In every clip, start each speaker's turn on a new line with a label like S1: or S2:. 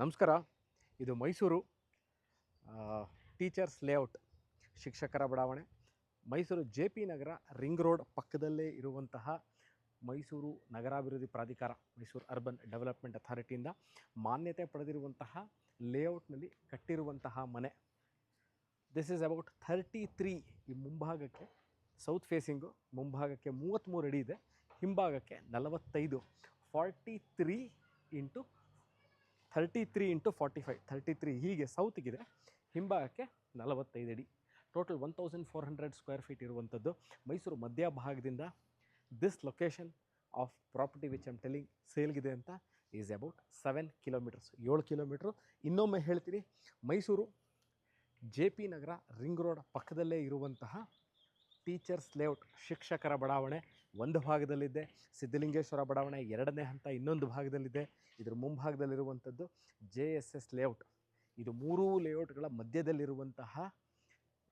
S1: ನಮಸ್ಕಾರ. ಇದು Mysuru teachers layout, ಶಿಕ್ಷಕರ ಬಡಾವಣೆ, Mysuru JP Nagar ring road ಪಕ್ಕದಲ್ಲೇ ಇರುವಂತಹ ಮೈಸೂರು ನಗರಾಭಿವೃದ್ಧಿ ಪ್ರಾಧಿಕಾರ, ಮೈಸೂರು ಅರ್ಬನ್ ಡೆವಲಪ್ಮೆಂಟ್ ಅಥಾರಿಟಿಯಿಂದ ಮಾನ್ಯತೆ ಪಡೆದಿರುವಂತಹ ಲೇಔಟ್ನಲ್ಲಿ ಕಟ್ಟಿರುವಂತಹ ಮನೆ. This is about 33. ಈ ಮುಂಭಾಗಕ್ಕೆ ಸೌತ್ ಫೇಸಿಂಗು, ಮುಂಭಾಗಕ್ಕೆ 33 ಅಡಿ ಇದೆ, ಹಿಂಭಾಗಕ್ಕೆ 45. 43 ಇಂಟು 45 33 ಹೀಗೆ ಸೌತಿಗಿದೆ, ಹಿಂಭಾಗಕ್ಕೆ 45 ಅಡಿ. ಟೋಟಲ್ 1400 ಸ್ಕ್ವೇರ್ ಫೀಟ್ ಇರುವಂಥದ್ದು. ಮೈಸೂರು ಮಧ್ಯಭಾಗದಿಂದ this location of property which I'm telling ಸೇಲ್ಗಿದೆ ಅಂತ ಈಸ್ ಅಬೌಟ್ 7 ಕಿಲೋಮೀಟರ್ಸ್, 7 ಕಿಲೋಮೀಟ್ರು. ಇನ್ನೊಮ್ಮೆ ಹೇಳ್ತೀನಿ, Mysuru JP Nagar ring road ಪಕ್ಕದಲ್ಲೇ ಇರುವಂತಹ ಟೀಚರ್ಸ್ ಲೇಔಟ್, ಶಿಕ್ಷಕರ ಬಡಾವಣೆ ಒಂದು ಭಾಗದಲ್ಲಿದೆ, ಸಿದ್ಧಲಿಂಗೇಶ್ವರ ಬಡಾವಣೆ ಎರಡನೇ ಹಂತ ಇನ್ನೊಂದು ಭಾಗದಲ್ಲಿದೆ. ಇದರ ಮುಂಭಾಗದಲ್ಲಿರುವಂಥದ್ದು JSS ಲೇಔಟ್. ಇದು ಮೂರೂ ಲೇಔಟ್ಗಳ ಮಧ್ಯದಲ್ಲಿರುವಂತಹ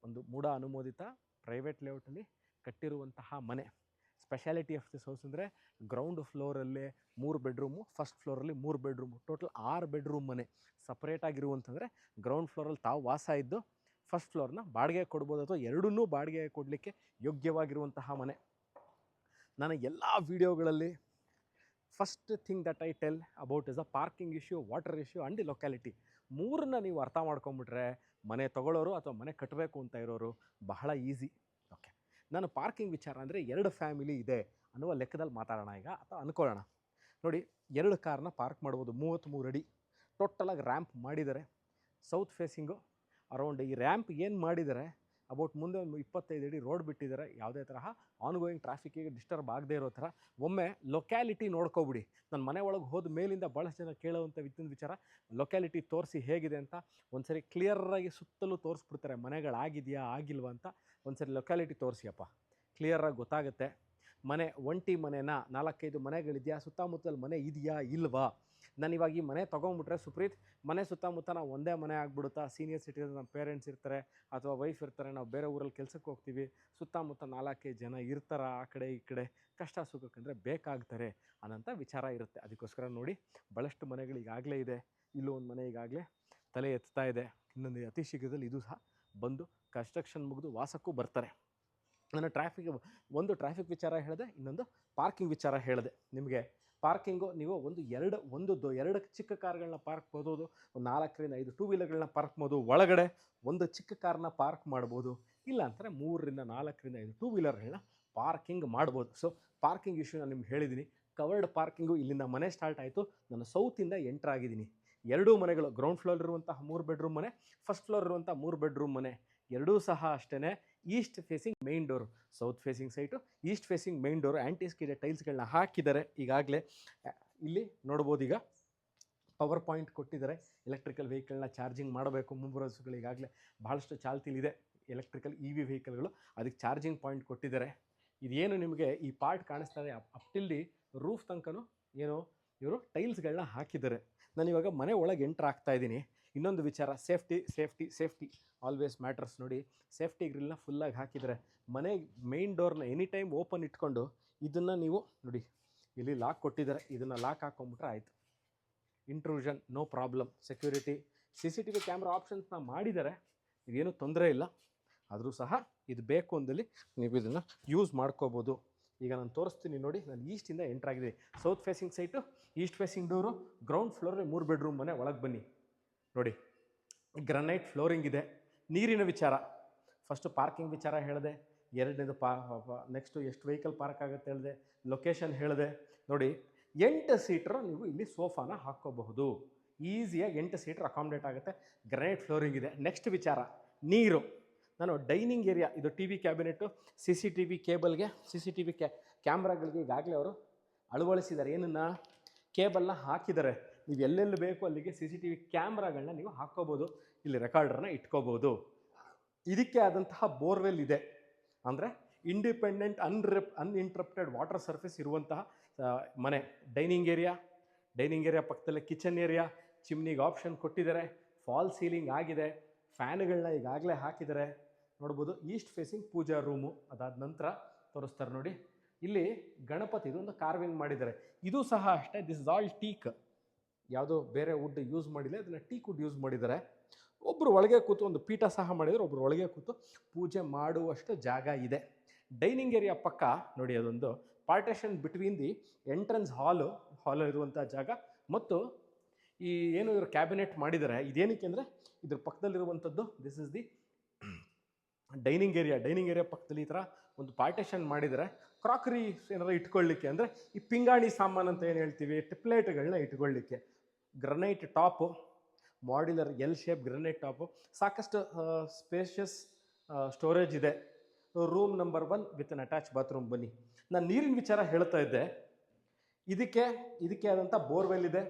S1: ಒಂದು ಮೂಢ ಅನುಮೋದಿತ ಪ್ರೈವೇಟ್ ಲೇಔಟಲ್ಲಿ ಕಟ್ಟಿರುವಂತಹ ಮನೆ. ಸ್ಪೆಷಾಲಿಟಿ ಆಫ್ ದಿಸ್ ಹೌಸ್ ಅಂದರೆ ಗ್ರೌಂಡ್ ಫ್ಲೋರಲ್ಲೇ 3 ಬೆಡ್ರೂಮು, ಫಸ್ಟ್ ಫ್ಲೋರಲ್ಲಿ 3 ಬೆಡ್ರೂಮು, ಟೋಟಲ್ 6 ಬೆಡ್ರೂಮ್ ಮನೆ. ಸಪ್ರೇಟಾಗಿರುವಂತಂದರೆ ಗ್ರೌಂಡ್ ಫ್ಲೋರಲ್ಲಿ ತಾವು ವಾಸ ಇದ್ದು ಫಸ್ಟ್ ಫ್ಲೋರ್ನ ಬಾಡಿಗೆ ಕೊಡ್ಬೋದು, ಅಥವಾ ಎರಡನ್ನೂ ಬಾಡಿಗೆ ಕೊಡಲಿಕ್ಕೆ ಯೋಗ್ಯವಾಗಿರುವಂತಹ ಮನೆ. ನಾನು ಎಲ್ಲ ವೀಡಿಯೋಗಳಲ್ಲಿ first thing that I tell about is a parking issue, water issue and the locality. ಮೂರನ್ನ ನೀವು ಅರ್ಥ ಮಾಡ್ಕೊಂಬಿಟ್ರೆ ಮನೆ ತೊಗೊಳ್ಳೋರು ಅಥವಾ ಮನೆ ಕಟ್ಟಬೇಕು ಅಂತ ಇರೋರು ಬಹಳ ಈಸಿ. ಓಕೆ, ನಾನು ಪಾರ್ಕಿಂಗ್ ವಿಚಾರ ಅಂದರೆ 2 ಫ್ಯಾಮಿಲಿ ಇದೆ ಅನ್ನುವ ಲೆಕ್ಕದಲ್ಲಿ ಮಾತಾಡೋಣ ಈಗ, ಅಥವಾ ಅಂದ್ಕೊಳ್ಳೋಣ. ನೋಡಿ, 2 ಕಾರ್ನ ಪಾರ್ಕ್ ಮಾಡ್ಬೋದು, 33 ಅಡಿ. ಟೋಟಲಾಗಿ ರ್ಯಾಂಪ್ ಮಾಡಿದ್ದಾರೆ. ಸೌತ್ ಫೇಸಿಂಗು ಅರೌಂಡ್ ಈ ರ್ಯಾಂಪ್ ಏನು ಮಾಡಿದ್ದಾರೆ, ಅಬೌಟ್ ಮುಂದೆ ಒಂದು 25 ಅಡಿ ರೋಡ್ ಬಿಟ್ಟಿದ್ದಾರೆ. ಯಾವುದೇ ತರಹ ಆನ್ಗೋಯಿಂಗ್ ಟ್ರಾಫಿಕ್ಕಿಗೆ ಡಿಸ್ಟರ್ಬ್ ಆಗದೆ ಇರೋ ಥರ. ಒಮ್ಮೆ ಲೊಕ್ಯಾಲಿಟಿ ನೋಡ್ಕೊಬಿಡಿ. ನನ್ನ ಮನೆ ಒಳಗೆ ಹೋದ ಮೇಲಿಂದ ಭಾಳಷ್ಟು ಜನ ಕೇಳೋವಂಥ ವಿಚಾರ, ಲೊಕ್ಯಾಲಿಟಿ ತೋರಿಸಿ ಹೇಗಿದೆ ಅಂತ. ಒಂದ್ಸರಿ ಕ್ಲಿಯರಾಗಿ ಸುತ್ತಲೂ ತೋರಿಸ್ಬಿಡ್ತಾರೆ, ಮನೆಗಳಾಗಿದೆಯಾ ಆಗಿಲ್ವಾ ಅಂತ. ಒಂದ್ಸರಿ ಲೊಕ್ಯಾಲಿಟಿ ತೋರಿಸಿಯಪ್ಪ, ಕ್ಲಿಯರಾಗಿ ಗೊತ್ತಾಗುತ್ತೆ. ಮನೆ ಒಂಟಿ ಮನೆನಾ, 4-5 ಮನೆಗಳಿದೆಯಾ, ಸುತ್ತಮುತ್ತಲು ಮನೆ ಇದೆಯಾ ಇಲ್ವಾ. ನಾನು ಇವಾಗ ಈ ಮನೆ ತೊಗೊಂಡ್ಬಿಟ್ರೆ ಸುಪ್ರೀತ್, ಮನೆ ಸುತ್ತಮುತ್ತ ನಾವು ಒಂದೇ ಮನೆ ಆಗ್ಬಿಡುತ್ತಾ? ಸೀನಿಯರ್ ಸಿಟಿಸನ್, ನಮ್ಮ ಪೇರೆಂಟ್ಸ್ ಇರ್ತಾರೆ ಅಥವಾ ವೈಫ್ ಇರ್ತಾರೆ, ನಾವು ಬೇರೆ ಊರಲ್ಲಿ ಕೆಲಸಕ್ಕೆ ಹೋಗ್ತೀವಿ, ಸುತ್ತಮುತ್ತ 4-5 ಜನ ಇರ್ತಾರ, ಆ ಕಡೆ ಈ ಕಡೆ ಕಷ್ಟ ಸುಖಕ್ಕಂದರೆ ಬೇಕಾಗ್ತಾರೆ ಅನ್ನೋಂಥ ವಿಚಾರ ಇರುತ್ತೆ. ಅದಕ್ಕೋಸ್ಕರ ನೋಡಿ, ಭಾಳಷ್ಟು ಮನೆಗಳು ಈಗಾಗಲೇ ಇದೆ. ಇಲ್ಲೂ ಒಂದು ಮನೆ ಈಗಾಗಲೇ ತಲೆ ಎತ್ತಾ ಇದೆ. ಇನ್ನೊಂದು ಅತಿ ಶೀಘ್ರದಲ್ಲಿ ಇದು ಸಹ ಬಂದು ಕನ್ಸ್ಟ್ರಕ್ಷನ್ ಮುಗಿದು ವಾಸಕ್ಕೂ ಬರ್ತಾರೆ. ನಾನು ಟ್ರಾಫಿಕ್ ವಿಚಾರ ಹೇಳಿದೆ, ಇನ್ನೊಂದು ಪಾರ್ಕಿಂಗ್ ವಿಚಾರ ಹೇಳಿದೆ. ನಿಮಗೆ ಪಾರ್ಕಿಂಗು ನೀವು ಎರಡು ಚಿಕ್ಕ ಕಾರ್ಗಳನ್ನ ಪಾರ್ಕ್ ಮಾಡ್ಬೋದು, ಒಂದು 4-5 ಟೂ ವೀಲರ್ಗಳನ್ನ ಪಾರ್ಕ್ ಮಾಡ್ಬೋದು, ಒಳಗಡೆ ಒಂದು ಚಿಕ್ಕ ಕಾರ್ನ ಪಾರ್ಕ್ ಮಾಡ್ಬೋದು, ಇಲ್ಲ ಅಂತಾರೆ 3-4-5 ಟೂ ವೀಲರ್ಗಳನ್ನ ಪಾರ್ಕಿಂಗ್ ಮಾಡ್ಬೋದು. ಸೊ ಪಾರ್ಕಿಂಗ್ ಇಶ್ಯೂ ನಾನು ನಿಮ್ಗೆ ಹೇಳಿದ್ದೀನಿ. ಕವರ್ಡ್ ಪಾರ್ಕಿಂಗು ಇಲ್ಲಿಂದ ಮನೆ ಸ್ಟಾರ್ಟ್ ಆಯಿತು, ನಾನು ಸೌತಿಂದ ಎಂಟರ್ ಆಗಿದ್ದೀನಿ. 2 ಮನೆಗಳು, ಗ್ರೌಂಡ್ ಫ್ಲೋರ್ ಇರುವಂತಹ 3 ಬೆಡ್ರೂಮ್ ಮನೆ, ಫಸ್ಟ್ ಫ್ಲೋರ್ ಇರುವಂಥ 3 ಬೆಡ್ರೂಮ್ ಮನೆ, ಎರಡೂ ಸಹ ಅಷ್ಟೇ east facing main door. South facing site, east facing main door. ಆ್ಯಂಟಿಸ್ಕಿಡೆ ಟೈಲ್ಸ್ಗಳನ್ನ ಹಾಕಿದ್ದಾರೆ ಈಗಾಗಲೇ. ಇಲ್ಲಿ ನೋಡ್ಬೋದು, ಈಗ ಪವರ್ ಪಾಯಿಂಟ್ ಕೊಟ್ಟಿದ್ದಾರೆ. ಎಲೆಕ್ಟ್ರಿಕಲ್ ವೆಹಿಕಲ್ನ ಚಾರ್ಜಿಂಗ್ ಮಾಡಬೇಕು, ಮುಂಬರೋಸುಗಳು ಈಗಾಗಲೇ ಭಾಳಷ್ಟು ಚಾಲ್ತಿಲಿದೆ ಎಲೆಕ್ಟ್ರಿಕಲ್ EV ವೆಹಿಕಲ್ಗಳು, ಅದಕ್ಕೆ ಚಾರ್ಜಿಂಗ್ ಪಾಯಿಂಟ್ ಕೊಟ್ಟಿದ್ದಾರೆ. ಇದೇನು ನಿಮಗೆ ಈ ಪಾರ್ಟ್ ಕಾಣಿಸ್ತಾ ಇದೆ, ಅಪ್ ಟಿಲ್ ದಿ ರೂಫ್ ತನಕನೂ ಏನು ಇವರು ಟೈಲ್ಸ್ಗಳನ್ನ ಹಾಕಿದ್ದಾರೆ. ನಾನು ಇವಾಗ ಮನೆ ಒಳಗೆ ಎಂಟ್ರ್ ಆಗ್ತಾ ಇದ್ದೀನಿ. ಇನ್ನೊಂದು ವಿಚಾರ, ಸೇಫ್ಟಿ ಆಲ್ವೇಸ್ ಮ್ಯಾಟರ್ಸ್. ನೋಡಿ, ಸೇಫ್ಟಿ ಗ್ರಿಲ್ನ ಫುಲ್ಲಾಗಿ ಹಾಕಿದ್ದಾರೆ. ಮನೆ ಮೇನ್ ಡೋರ್ನ ಎನಿ ಟೈಮ್ ಓಪನ್ ಇಟ್ಕೊಂಡು ಇದನ್ನು ನೀವು ನೋಡಿ, ಇಲ್ಲಿ ಲಾಕ್ ಕೊಟ್ಟಿದ್ದಾರೆ, ಇದನ್ನು ಲಾಕ್ ಹಾಕ್ಕೊಂಬಿಟ್ರೆ ಆಯಿತು. Intrusion no problem. Security CCTV camera ಆಪ್ಷನ್ಸ್ನ ಮಾಡಿದ್ದಾರೆ, ಇದೇನು ತೊಂದರೆ ಇಲ್ಲ. ಆದರೂ ಸಹ ಇದು ಬೇಕು ಅಂದಲ್ಲಿ ನೀವು ಇದನ್ನು ಯೂಸ್ ಮಾಡ್ಕೋಬೋದು. ಈಗ ನಾನು ತೋರಿಸ್ತೀನಿ ನೋಡಿ, ನಾನು ಈಸ್ಟಿಂದ ಎಂಟ್ರ್ ಆಗಿದ್ದೀನಿ. South facing site, east facing door, ground ಫ್ಲೋರಲ್ಲಿ 3 ಬೆಡ್ರೂಮ್ ಮನೆ. ಒಳಗೆ ಬನ್ನಿ ನೋಡಿ, ಗ್ರನೈಟ್ ಫ್ಲೋರಿಂಗ್ ಇದೆ. ನೀರಿನ ವಿಚಾರ, ಫಸ್ಟು ಪಾರ್ಕಿಂಗ್ ವಿಚಾರ ಹೇಳಿದೆ, ಎರಡನೇದು ನೆಕ್ಸ್ಟು ಎಷ್ಟು ವೆಹಿಕಲ್ ಪಾರ್ಕ್ ಆಗುತ್ತೆ ಹೇಳಿದೆ, ಲೊಕೇಶನ್ ಹೇಳಿದೆ. ನೋಡಿ, 8 ಸೀಟ್ರು ನೀವು ಇಲ್ಲಿ ಸೋಫಾನ ಹಾಕ್ಕೋಬಹುದು, ಈಸಿಯಾಗಿ 8 ಸೀಟ್ರ್ ಅಕಾಮಿಡೇಟ್ ಆಗುತ್ತೆ. ಗ್ರನೈಟ್ ಫ್ಲೋರಿಂಗ್ ಇದೆ. ನೆಕ್ಸ್ಟ್ ವಿಚಾರ, ನೀರು. ನಾನು ಡೈನಿಂಗ್ ಏರಿಯಾ, ಇದು TV ಕ್ಯಾಬಿನೆಟ್ಟು, CCTV ಕೇಬಲ್ಗೆ, CCTV ಕ್ಯಾಮ್ರಾಗಳಿಗೆ ಈಗಾಗಲೇ ಅವರು ಅಳವಡಿಸಿದ್ದಾರೆ. ಏನನ್ನ ಕೇಬಲ್ನ ಹಾಕಿದ್ದಾರೆ. ನೀವು ಎಲ್ಲೆಲ್ಲಿ ಬೇಕು ಅಲ್ಲಿಗೆ CCTV ಕ್ಯಾಮ್ರಾಗಳನ್ನ ನೀವು ಹಾಕ್ಕೋಬೋದು, ಇಲ್ಲಿ ರೆಕಾರ್ಡರ್ನ ಇಟ್ಕೋಬೋದು. ಇದಕ್ಕೆ ಆದಂತಹ ಬೋರ್ವೆಲ್ ಇದೆ, ಅಂದರೆ ಇಂಡಿಪೆಂಡೆಂಟ್ ಅನ್ಇಂಟ್ರಪ್ಟೆಡ್ ವಾಟರ್ ಸರ್ಫೇಸ್ ಇರುವಂತಹ ಮನೆ. ಡೈನಿಂಗ್ ಏರಿಯಾ ಪಕ್ಕದಲ್ಲೇ ಕಿಚನ್ ಏರಿಯಾ, ಚಿಮ್ನಿಗೆ ಆಪ್ಷನ್ ಕೊಟ್ಟಿದ್ದಾರೆ, ಫಾಲ್ ಸೀಲಿಂಗ್ ಆಗಿದೆ, ಫ್ಯಾನ್ಗಳನ್ನ ಈಗಾಗಲೇ ಹಾಕಿದ್ದಾರೆ. ನೋಡ್ಬೋದು, ಈಸ್ಟ್ ಫೇಸಿಂಗ್ ಪೂಜಾ ರೂಮು. ಅದಾದ ನಂತರ ತೋರಿಸ್ತಾರೆ ನೋಡಿ, ಇಲ್ಲಿ ಗಣಪತಿ ಇದೊಂದು ಕಾರ್ವಿಂಗ್ ಮಾಡಿದ್ದಾರೆ. ಇದು ಸಹ ಅಷ್ಟೇ, ದಿಸ್ ಇಸ್ ಆಲ್ ಟೀಕ್. ಯಾವುದೋ ಬೇರೆ ವುಡ್ ಯೂಸ್ ಮಾಡಿಲ್ಲ, ಅದನ್ನು ಟೀಕ್ ವುಡ್ ಯೂಸ್ ಮಾಡಿದ್ದಾರೆ. ಒಬ್ಬರು ಒಳಗೆ ಕೂತು ಒಂದು ಪೀಠ ಸಹ ಮಾಡಿದರೆ, ಒಬ್ಬರು ಒಳಗೆ ಕೂತು ಪೂಜೆ ಮಾಡುವಷ್ಟು ಜಾಗ ಇದೆ. ಡೈನಿಂಗ್ ಏರಿಯಾ ಪಕ್ಕ ನೋಡಿ, ಅದೊಂದು ಪಾರ್ಟೇಷನ್ ಬಿಟ್ವೀನ್ ದಿ ಎಂಟ್ರೆನ್ಸ್ ಹಾಲ್ ಇರುವಂಥ ಜಾಗ ಮತ್ತು ಈ ಏನು ಇವರು ಕ್ಯಾಬಿನೆಟ್ ಮಾಡಿದ್ದಾರೆ, ಇದೇನಕ್ಕೆ ಅಂದರೆ ಇದ್ರ ಪಕ್ಕದಲ್ಲಿರುವಂಥದ್ದು this is the dining area ಪಕ್ಕದಲ್ಲಿ ಈ ಥರ ಒಂದು ಪಾರ್ಟೇಷನ್ ಮಾಡಿದರೆ ಕ್ರಾಕರಿ ಏನಾದ್ರು ಇಟ್ಕೊಳ್ಳಿಕ್ಕೆ, ಅಂದರೆ ಈ ಪಿಂಗಾಣಿ ಸಾಮಾನು ಅಂತ ಏನು ಹೇಳ್ತೀವಿ, ಪ್ಲೇಟ್ಗಳನ್ನ ಇಟ್ಕೊಳ್ಳಿಕ್ಕೆ. Granite top, modular L shape granite top, ಸಾಕಷ್ಟು ಸ್ಪೇಷಿಯಸ್ ಸ್ಟೋರೇಜ್ ಇದೆ. Room number 1 with an attach bathroom. ಬನ್ನಿ, ನಾನು ನೀರಿನ ವಿಚಾರ ಹೇಳ್ತಾ ಇದ್ದೆ. ಇದಕ್ಕೆ ಆದಂಥ ಬೋರ್ವೆಲ್ ಇದೆ,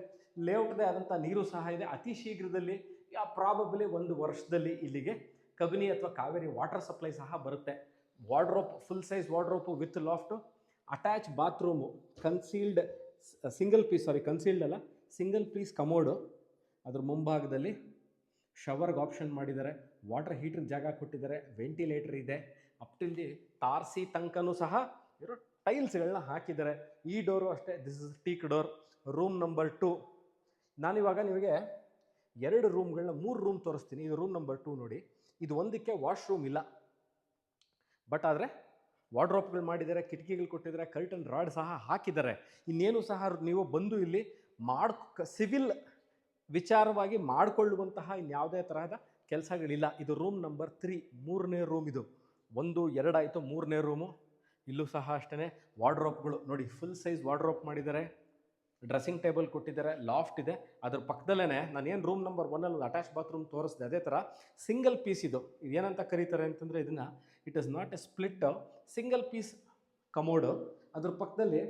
S1: ಲೇಔಟ್ದೇ ಆದಂಥ ನೀರು ಸಹ ಇದೆ. ಅತಿ ಶೀಘ್ರದಲ್ಲಿ ಪ್ರಾಬಬ್ಲಿ 1 ವರ್ಷದಲ್ಲಿ ಇಲ್ಲಿಗೆ ಕಬಿನಿ ಅಥವಾ ಕಾವೇರಿ ವಾಟರ್ ಸಪ್ಲೈ ಸಹ ಬರುತ್ತೆ. Wardrobe, full size wardrobe with loft, attach bathroom, single piece commode. ಅದ್ರ ಮುಂಭಾಗದಲ್ಲಿ ಶವರ್ಗೆ ಆಪ್ಷನ್ ಮಾಡಿದ್ದಾರೆ, ವಾಟರ್ ಹೀಟ್ರಿಗೆ ಜಾಗ ಕೊಟ್ಟಿದ್ದಾರೆ, ವೆಂಟಿಲೇಟರ್ ಇದೆ. ಅಪ್ ಟಿಲ್ ದಿ ತಾರಸಿ ತನಕನೂ ಸಹ ಇರೋ ಟೈಲ್ಸ್ಗಳನ್ನ ಹಾಕಿದ್ದಾರೆ. ಈ ಡೋರು ಅಷ್ಟೇ, this is teak door. Room number 2. ನಾನಿವಾಗ ನಿಮಗೆ 2 ರೂಮ್ಗಳನ್ನ 3 ರೂಮ್ ತೋರಿಸ್ತೀನಿ. ಇದು ರೂಮ್ ನಂಬರ್ 2 ನೋಡಿ. ಇದು ಒಂದಕ್ಕೆ ವಾಶ್ರೂಮ್ ಇಲ್ಲ, ಬಟ್ ಆದರೆ ವಾರ್ಡ್ರೋಪ್ಗಳು ಮಾಡಿದ್ದಾರೆ, ಕಿಟಕಿಗಳು ಕೊಟ್ಟಿದ್ದಾರೆ, ಕರ್ಟನ್ ರಾಡ್ ಸಹ ಹಾಕಿದ್ದಾರೆ. ಇನ್ನೇನು ಸಹ ನೀವು ಬಂದು ಇಲ್ಲಿ ಸಿವಿಲ್ ವಿಚಾರವಾಗಿ ಮಾಡಿಕೊಳ್ಳುವಂತಹ ಇನ್ಯಾವುದೇ ತರಹದ ಕೆಲಸಗಳಿಲ್ಲ. ಇದು ರೂಮ್ ನಂಬರ್ 3, 3ನೇ ರೂಮ್. ಇದು 1, 2 ಆಯಿತು, 3ನೇ ರೂಮು. ಇಲ್ಲೂ ಸಹ ಅಷ್ಟೇ ವಾರ್ಡ್ರೋಪ್ಗಳು ನೋಡಿ, ಫುಲ್ ಸೈಜ್ ವಾರ್ಡ್ರೋಪ್ ಮಾಡಿದ್ದಾರೆ, ಡ್ರೆಸ್ಸಿಂಗ್ ಟೇಬಲ್ ಕೊಟ್ಟಿದ್ದಾರೆ, ಲಾಫ್ಟ್ ಇದೆ. ಅದ್ರ ಪಕ್ಕದಲ್ಲೇ ನಾನೇನು ರೂಮ್ ನಂಬರ್ 1ಅಲ್ಲಿ ಅಟ್ಯಾಚ್ ಬಾತ್ರೂಮ್ ತೋರಿಸಿದೆ, ಅದೇ ಥರ ಸಿಂಗಲ್ ಪೀಸ್ ಇದು ಏನಂತ ಕರೀತಾರೆ ಅಂತಂದರೆ, ಇದನ್ನು it is not a split, single piece commode. ಅದ್ರ ಪಕ್ಕದಲ್ಲಿ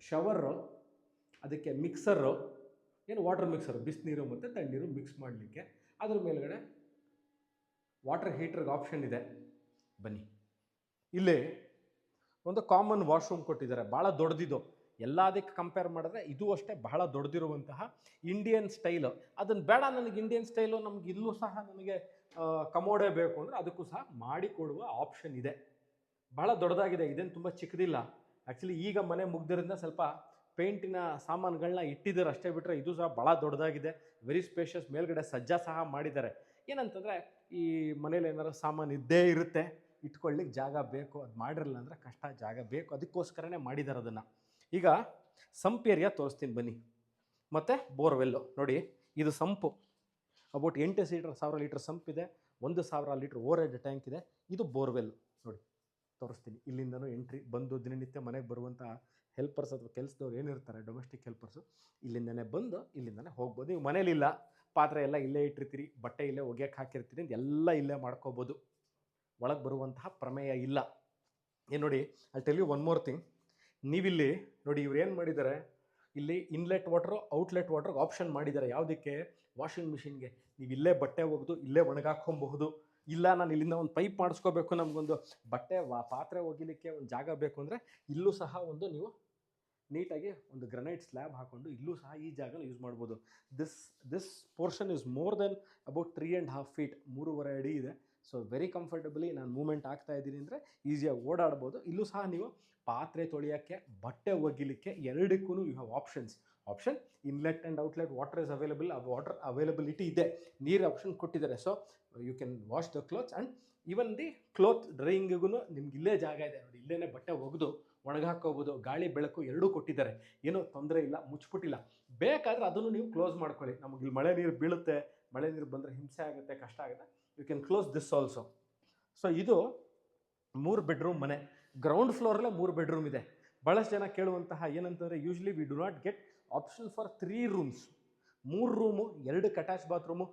S1: ಶವರು, ಅದಕ್ಕೆ ಮಿಕ್ಸರು, ಏನು ವಾಟರ್ ಮಿಕ್ಸರು, ಬಿಸಿನೀರು ಮತ್ತು ತಣ್ಣೀರು ಮಿಕ್ಸ್ ಮಾಡಲಿಕ್ಕೆ. ಅದ್ರ ಮೇಲ್ಗಡೆ ವಾಟರ್ ಹೀಟ್ರಿಗೆ ಆಪ್ಷನ್ ಇದೆ. ಬನ್ನಿ, ಇಲ್ಲಿ ಒಂದು ಕಾಮನ್ ವಾಶ್ರೂಮ್ ಕೊಟ್ಟಿದ್ದಾರೆ, ಭಾಳ ದೊಡ್ಡದಿದ್ದು. ಎಲ್ಲದಕ್ಕೆ ಕಂಪೇರ್ ಮಾಡಿದ್ರೆ ಇದು ಅಷ್ಟೇ ಬಹಳ ದೊಡ್ಡದಿರುವಂತಹ ಇಂಡಿಯನ್ ಸ್ಟೈಲು. ಅದನ್ನು ಬೇಡ ನನಗೆ ಇಂಡಿಯನ್ ಸ್ಟೈಲು, ನಮ್ಗೆ ಇಲ್ಲೂ ಸಹ ನನಗೆ ಕಮೋಡೇ ಬೇಕು ಅಂದರೆ ಅದಕ್ಕೂ ಸಹ ಮಾಡಿಕೊಡುವ ಆಪ್ಷನ್ ಇದೆ. ಭಾಳ ದೊಡ್ಡದಾಗಿದೆ, ಇದೇನು ತುಂಬ ಚಿಕ್ಕದಿಲ್ಲ. ಆ್ಯಕ್ಚುಲಿ ಈಗ ಮನೆ ಮುಗ್ದಿರೋದ್ರಿಂದ ಸ್ವಲ್ಪ ಪೇಂಟಿನ ಸಾಮಾನುಗಳನ್ನ ಇಟ್ಟಿದ್ದಾರೆ ಅಷ್ಟೇ, ಬಿಟ್ಟರೆ ಇದು ಸಹ ಭಾಳ ದೊಡ್ಡದಾಗಿದೆ, ವೆರಿ ಸ್ಪೇಷಿಯಸ್. ಮೇಲ್ಗಡೆ ಸಜ್ಜ ಸಹ ಮಾಡಿದ್ದಾರೆ. ಏನಂತಂದರೆ ಈ ಮನೇಲಿ ಏನಾದ್ರು ಸಾಮಾನು ಇದ್ದೇ ಇರುತ್ತೆ, ಇಟ್ಕೊಳ್ಳಿಕ್ಕೆ ಜಾಗ ಬೇಕು, ಅದು ಮಾಡಿರಲಿಲ್ಲ ಅಂದರೆ ಕಷ್ಟ, ಜಾಗ ಬೇಕು, ಅದಕ್ಕೋಸ್ಕರನೇ ಮಾಡಿದ್ದಾರೆ ಅದನ್ನು. ಈಗ ಸಂಪ್ ಏರಿಯಾ ತೋರಿಸ್ತೀನಿ ಬನ್ನಿ. ಮತ್ತು ಬೋರ್ವೆಲ್ಲು ನೋಡಿ, ಇದು ಸಂಪು ಅಬೌಟ್ 8,000 ಲೀಟರ್ ಸಂಪ್ ಇದೆ, 1,000 ಲೀಟರ್ ಓವರ್ ಹೆಡ್ ಟ್ಯಾಂಕ್ ಇದೆ. ಇದು ಬೋರ್ವೆಲ್ ನೋಡಿ, ತೋರಿಸ್ತೀನಿ. ಇಲ್ಲಿಂದನೂ ಎಂಟ್ರಿ, ಬಂದು ದಿನನಿತ್ಯ ಮನೆಗೆ ಬರುವಂಥ ಹೆಲ್ಪರ್ಸ್ ಅಥವಾ ಕೆಲಸದವ್ರು ಏನಿರ್ತಾರೆ, ಡೊಮೆಸ್ಟಿಕ್ ಹೆಲ್ಪರ್ಸು, ಇಲ್ಲಿಂದನೇ ಬಂದು ಇಲ್ಲಿಂದನೇ ಹೋಗ್ಬೋದು. ನೀವು ಮನೇಲಿಲ್ಲ, ಪಾತ್ರೆ ಎಲ್ಲ ಇಲ್ಲೇ ಇಟ್ಟಿರ್ತೀರಿ, ಬಟ್ಟೆ ಇಲ್ಲೇ ಒಗೆಯಕ್ಕೆ ಹಾಕಿರ್ತೀರಿ, ಎಲ್ಲ ಇಲ್ಲೇ ಮಾಡ್ಕೋಬೋದು, ಒಳಗೆ ಬರುವಂತಹ ಪ್ರಮೇಯ ಇಲ್ಲ. ಏನು ನೋಡಿ, ಅಲ್ಲಿ tell you one more thing. ನೀವಿಲ್ಲಿ ನೋಡಿ, ಇವ್ರು ಏನು ಮಾಡಿದ್ದಾರೆ, ಇಲ್ಲಿ ಇನ್ಲೆಟ್ ವಾಟ್ರು, ಔಟ್ಲೆಟ್ ವಾಟ್ರಿಗೆ ಆಪ್ಷನ್ ಮಾಡಿದ್ದಾರೆ. ಯಾವುದಕ್ಕೆ? ವಾಷಿಂಗ್ ಮಿಷಿನ್ಗೆ. ನೀವು ಇಲ್ಲೇ ಬಟ್ಟೆ ಒಗೆದು ಇಲ್ಲೇ ಒಣಗಾಕ್ಕೊಬಹುದು. ಇಲ್ಲ ನಾನು ಇಲ್ಲಿಂದ ಒಂದು ಪೈಪ್ ಮಾಡಿಸ್ಕೋಬೇಕು, ನಮಗೊಂದು ಪಾತ್ರೆ ಒಗಿಲಿಕ್ಕೆ ಒಂದು ಜಾಗ ಬೇಕು ಅಂದರೆ ಇಲ್ಲೂ ಸಹ ಒಂದು ನೀವು ನೀಟಾಗಿ ಒಂದು ಗ್ರನೈಟ್ ಸ್ಲ್ಯಾಬ್ ಹಾಕ್ಕೊಂಡು ಇಲ್ಲೂ ಸಹ ಈ ಜಾಗನ ಯೂಸ್ ಮಾಡ್ಬೋದು. This portion is more than about 3.5 feet, 3.5 ಅಡಿ ಇದೆ. ಸೊ ವೆರಿ ಕಂಫರ್ಟಬಲಿ ನಾನು ಮೂವ್ಮೆಂಟ್ ಆಗ್ತಾ ಇದ್ದೀನಿ ಅಂದರೆ ಈಸಿಯಾಗಿ ಓಡಾಡ್ಬೋದು. ಇಲ್ಲೂ ಸಹ ನೀವು ಪಾತ್ರೆ ತೊಳೆಯೋಕ್ಕೆ, ಬಟ್ಟೆ ಒಗಿಲಿಕ್ಕೆ, ಎರಡಕ್ಕೂ you have option inlet and outlet water is available. ಆ ವಾಟರ್ ಅವೈಲಬಿಲಿಟಿ ಇದೆ, ನೀರು ಆಪ್ಷನ್ ಕೊಟ್ಟಿದ್ದಾರೆ. So you can wash the clothes and even the cloth ಡ್ರೈಯಿಂಗಿಗೂ ನಿಮ್ಗೆ ಇಲ್ಲೇ ಜಾಗ ಇದೆ ನೋಡಿ, ಇಲ್ಲೇ ಬಟ್ಟೆ ಒಗೆದು ಒಣಗಾಕೋಬೋದು. ಗಾಳಿ ಬೆಳಕು ಎರಡೂ ಕೊಟ್ಟಿದ್ದಾರೆ, ಏನೂ ತೊಂದರೆ ಇಲ್ಲ, ಮುಚ್ಚಿಬಿಟ್ಟಿಲ್ಲ. ಬೇಕಾದರೆ ಅದನ್ನು ನೀವು ಕ್ಲೋಸ್ ಮಾಡ್ಕೊಳ್ಳಿ. ನಮಗೆ ಇಲ್ಲಿ ಮಳೆ ನೀರು ಬೀಳುತ್ತೆ, ಮಳೆ ನೀರು ಬಂದರೆ ಹಿಂಸೆ ಆಗುತ್ತೆ, ಕಷ್ಟ ಆಗುತ್ತೆ, you can close this also. So ಇದು 3 ಬೆಡ್ರೂಮ್ ಮನೆ. ಗ್ರೌಂಡ್ ಫ್ಲೋರಲ್ಲೇ 3 ಬೆಡ್ರೂಮ್ ಇದೆ. ಭಾಳಷ್ಟು ಜನ ಕೇಳುವಂತಹ ಏನಂತಂದರೆ, usually we do not get option for 3 rooms. 3 room, 2 attach bathroom,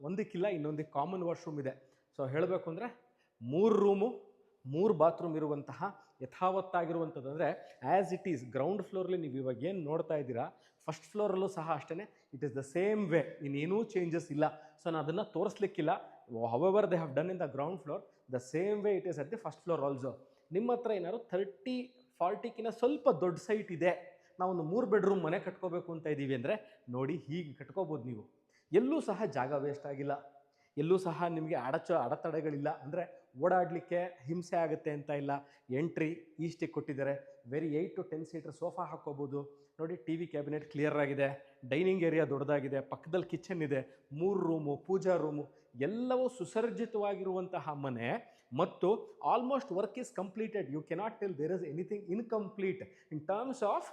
S1: ಒಂದಕ್ಕಿಲ್ಲ, ಇನ್ನೊಂದಕ್ಕೆ ಕಾಮನ್ ವಾಶ್ರೂಮ್ ಇದೆ. ಸೊ ಹೇಳಬೇಕು ಅಂದರೆ 3 ರೂಮು, 3 ಬಾತ್ರೂಮ್ ಇರುವಂತಹ ಯಥಾವತ್ತಾಗಿರುವಂಥದ್ದು. ಅಂದರೆ ಆ್ಯಸ್ ಇಟ್ ಈಸ್ ಗ್ರೌಂಡ್ ಫ್ಲೋರಲ್ಲಿ ನೀವು ಇವಾಗ ಏನು ನೋಡ್ತಾ ಇದ್ದೀರಾ, ಫಸ್ಟ್ ಫ್ಲೋರಲ್ಲೂ ಸಹ ಅಷ್ಟೇ it is the same way, ಇನ್ನೇನೂ ಚೇಂಜಸ್ ಇಲ್ಲ. ಸೊ ನಾನು ಅದನ್ನು ತೋರಿಸ್ಲಿಕ್ಕಿಲ್ಲ. However they have done in the ground floor, the same way it is at the first floor also. ನಿಮ್ಮ ಹತ್ರ ಏನಾದ್ರು 30-40 ಸ್ವಲ್ಪ ದೊಡ್ಡ ಸೈಟ್ ಇದೆ, ನಾವೊಂದು 3 ಬೆಡ್ರೂಮ್ ಮನೆ ಕಟ್ಕೋಬೇಕು ಅಂತ ಇದ್ದೀವಿ ಅಂದರೆ ನೋಡಿ, ಹೀಗೆ ಕಟ್ಕೋಬೋದು ನೀವು. ಎಲ್ಲೂ ಸಹ ಜಾಗ ವೇಸ್ಟ್ ಆಗಿಲ್ಲ, ಎಲ್ಲೂ ಸಹ ನಿಮಗೆ ಅಡೆತಡೆಗಳಿಲ್ಲ. ಅಂದರೆ ಓಡಾಡಲಿಕ್ಕೆ ಹಿಂಸೆ ಆಗುತ್ತೆ ಅಂತ ಇಲ್ಲ. ಎಂಟ್ರಿ ಈಸ್ಟಿಗೆ ಕೊಟ್ಟಿದ್ದಾರೆ. ವೆರಿ 8 to 10 ಸೀಟರ್ ಸೋಫಾ ಹಾಕ್ಕೋಬೋದು. ನೋಡಿ, ಟಿ ವಿ ಕ್ಯಾಬಿನೆಟ್ ಕ್ಲಿಯರ್ ಆಗಿದೆ, ಡೈನಿಂಗ್ ಏರಿಯಾ ದೊಡ್ಡದಾಗಿದೆ, ಪಕ್ಕದಲ್ಲಿ ಕಿಚನ್ ಇದೆ, 3 ರೂಮು, ಪೂಜಾ ರೂಮು, ಎಲ್ಲವೂ ಸುಸರ್ಜಿತವಾಗಿರುವಂತಹ ಮನೆ. ಮತ್ತು almost work is completed. You cannot tell there is anything incomplete in terms of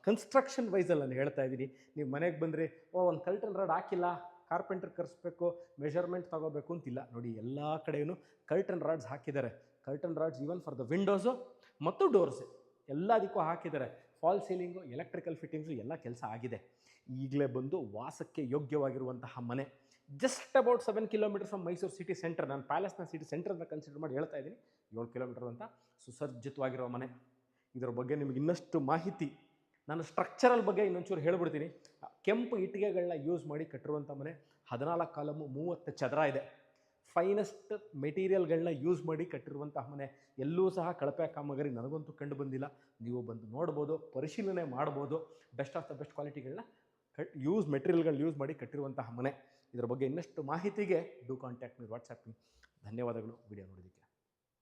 S1: construction ವೈಸಲ್ಲಿ ನಾನು ಹೇಳ್ತಾ ಇದ್ದೀನಿ. ನೀವು ಮನೆಗೆ ಬಂದರೆ ಒಂದು ಕರ್ಟನ್ ರಾಡ್ ಹಾಕಿಲ್ಲ, ಕಾರ್ಪೆಂಟರ್ ಕರೆಸ್ಬೇಕು, ಮೆಷರ್ಮೆಂಟ್ ತೊಗೋಬೇಕು ಅಂತಿಲ್ಲ. ನೋಡಿ, ಎಲ್ಲ ಕಡೆಯೂ ಕರ್ಟನ್ ರಾಡ್ಸ್ ಹಾಕಿದ್ದಾರೆ. Curtain rods even for the windows ಮತ್ತು ಡೋರ್ಸ್ ಎಲ್ಲದಕ್ಕೂ ಹಾಕಿದ್ದಾರೆ. ಫಾಲ್ ಸೀಲಿಂಗು, ಎಲೆಕ್ಟ್ರಿಕಲ್ ಫಿಟ್ಟಿಂಗ್ಸು ಎಲ್ಲ ಕೆಲಸ ಆಗಿದೆ. ಈಗಲೇ ಬಂದು ವಾಸಕ್ಕೆ ಯೋಗ್ಯವಾಗಿರುವಂತಹ ಮನೆ. Just about 7 kilometre from Mysuru city centre. ನಾನು ಪ್ಯಾಲೇಸ್ನ ಸಿಟಿ ಸೆಂಟರ್ನ ಕನ್ಸಿಡರ್ ಮಾಡಿ ಹೇಳ್ತಾ ಇದ್ದೀನಿ. 7 ಕಿಲೋಮೀಟರ್ ಅಂತ ಸುಸರ್ಜಿತವಾಗಿರೋ ಮನೆ. ಇದರ ಬಗ್ಗೆ ನಿಮಗೆ ಇನ್ನಷ್ಟು ಮಾಹಿತಿ, ನಾನು ಸ್ಟ್ರಕ್ಚರಲ್ ಬಗ್ಗೆ ಇನ್ನೊಂಚೂರು ಹೇಳ್ಬಿಡ್ತೀನಿ. ಕೆಂಪು ಇಟ್ಟಿಗೆಗಳನ್ನ ಯೂಸ್ ಮಾಡಿ ಕಟ್ಟಿರುವಂಥ ಮನೆ. 14 ಕಾಲಮು, 30 ಚದರ ಇದೆ. ಫೈನೆಸ್ಟ್ ಮೆಟೀರಿಯಲ್ಗಳನ್ನ ಯೂಸ್ ಮಾಡಿ ಕಟ್ಟಿರುವಂತಹ ಮನೆ. ಎಲ್ಲೂ ಸಹ ಕಳಪೆ ಕಾಮಗಾರಿ ನನಗಂತೂ ಕಂಡು ಬಂದಿಲ್ಲ. ನೀವು ಬಂದು ನೋಡ್ಬೋದು, ಪರಿಶೀಲನೆ ಮಾಡ್ಬೋದು. ಬೆಸ್ಟ್ ಆಫ್ ದ ಬೆಸ್ಟ್ ಕ್ವಾಲಿಟಿಗಳನ್ನ ಮೆಟೀರಿಯಲ್ಗಳು ಯೂಸ್ ಮಾಡಿ ಕಟ್ಟಿರುವಂತಹ ಮನೆ. ಇದರ ಬಗ್ಗೆ ಇನ್ನಷ್ಟು ಮಾಹಿತಿಗೆ ಡೂ ಕಾಂಟ್ಯಾಕ್ಟ್ ಮಿ ವಾಟ್ಸಪ್. ಧನ್ಯವಾದಗಳು ವಿಡಿಯೋ ನೋಡೋದಕ್ಕೆ.